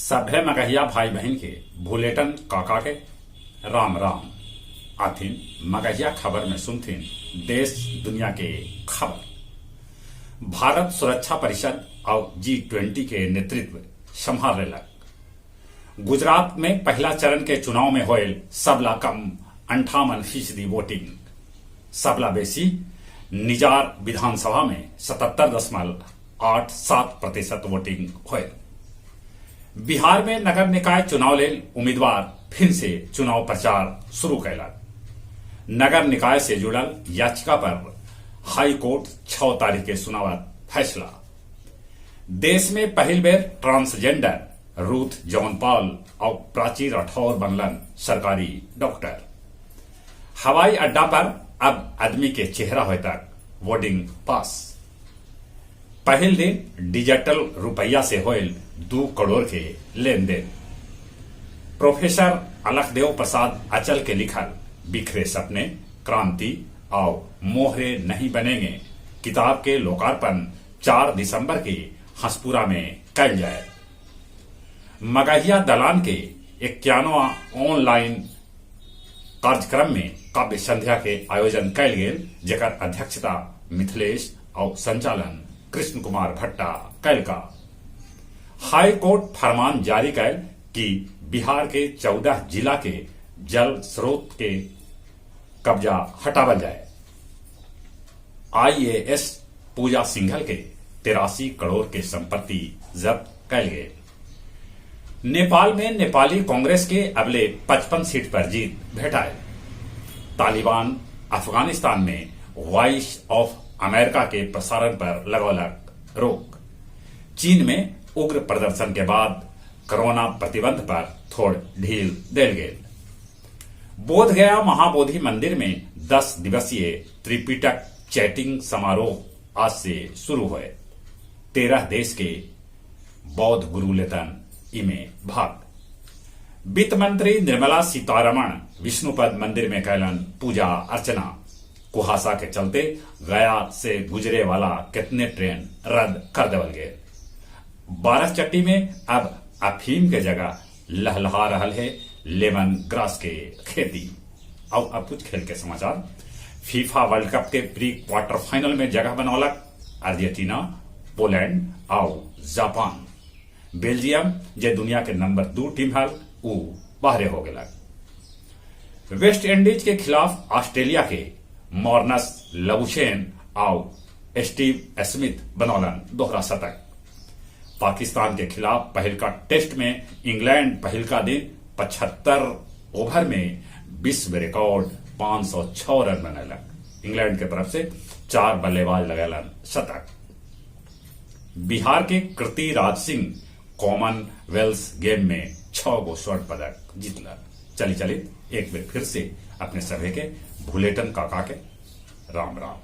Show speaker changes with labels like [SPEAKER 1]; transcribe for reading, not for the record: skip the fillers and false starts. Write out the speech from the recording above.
[SPEAKER 1] सभे मगहिया भाई बहन के भूलेटन काका के राम राम आथिन मगहिया खबर में सुनथिन देश दुनिया के खबर। भारत सुरक्षा परिषद और G20 के नेतृत्व संभाल लग। गुजरात में पहला चरण के चुनाव में होयल सबला कम 58% वोटिंग, सबला बेसी निजार विधानसभा में 77.87% वोटिंग होयल। बिहार में नगर निकाय चुनाव लेल उम्मीदवार फिर से चुनाव प्रचार शुरू कैलक। नगर निकाय से जुड़ल याचिका पर हाई कोर्ट 6 तारीख के सुनावत फैसला। देश में पहल बेर ट्रांसजेंडर रूथ जॉन पॉल और प्राची राठौर बनलन सरकारी डॉक्टर। हवाई अड्डा पर अब आदमी के चेहरा होय तक बोर्डिंग पास। पहल दिन डिजिटल रुपया से होयल 2 करोड़ के लेन देन। प्रोफेसर अलखदेव प्रसाद अचल के लिखल बिखरे सपने, क्रांति और मोहरे नहीं बनेंगे किताब के लोकार्पण 4 दिसंबर के हंसपुरा में कल जाए। मगहिया दलान के 51वां ऑनलाइन कार्यक्रम में काव्य संध्या के आयोजन कल गेल, जेकर अध्यक्षता मिथिलेश और संचालन कृष्ण कुमार भट्टा कैल का। हाई कोर्ट फरमान जारी कैल कि बिहार के 14 जिला के जल स्रोत के कब्जा हटावल जाए। IAS पूजा सिंघल के 83 करोड़ के संपत्ति जब्त कैल गए। नेपाल में नेपाली कांग्रेस के अगले 55 सीट पर जीत भेटाए। तालिबान अफगानिस्तान में वॉइस ऑफ अमेरिका के प्रसारण पर लगौलक रोक। चीन में उग्र प्रदर्शन के बाद कोरोना प्रतिबंध पर थोड़ ढील देल गेल। बोधगया महाबोधि मंदिर में 10 दिवसीय त्रिपिटक चैटिंग समारोह आज से शुरू हुए। 13 देश के बौद्ध गुरु लेतन इमे भाग। वित्त मंत्री निर्मला सीतारमण विष्णुपद मंदिर में कैलन पूजा अर्चना। कुहासा के चलते गया से गुजरे वाला कितने ट्रेन रद्द कर देवल गए। बाराचट्टी में अब अफीम के जगह लहलहा रहल है लेमन ग्रास के खेती। और अब कुछ खेल के समाचार। फीफा वर्ल्ड कप के प्री क्वार्टर फाइनल में जगह बनौलक अर्जेंटीना, पोलैंड और जापान। बेल्जियम जे दुनिया के नंबर 2 टीम हल उ बाहरे हो गया। वेस्ट इंडीज के खिलाफ ऑस्ट्रेलिया के मॉर्नस लबुशेन और स्टीव स्मिथ बनौलन दोहरा शतक। पाकिस्तान के खिलाफ पहल का टेस्ट में इंग्लैंड पहल का दिन 75 ओवर में विश्व रिकॉर्ड 506 रन बनैलक। इंग्लैंड के तरफ से 4 बल्लेबाज लगैलन शतक। बिहार के कृति राज सिंह कॉमनवेल्थ गेम में 6 गो स्वर्ण पदक जीतलक। चलित एक बार फिर से अपने सभी के भूलेटन काका के राम राम।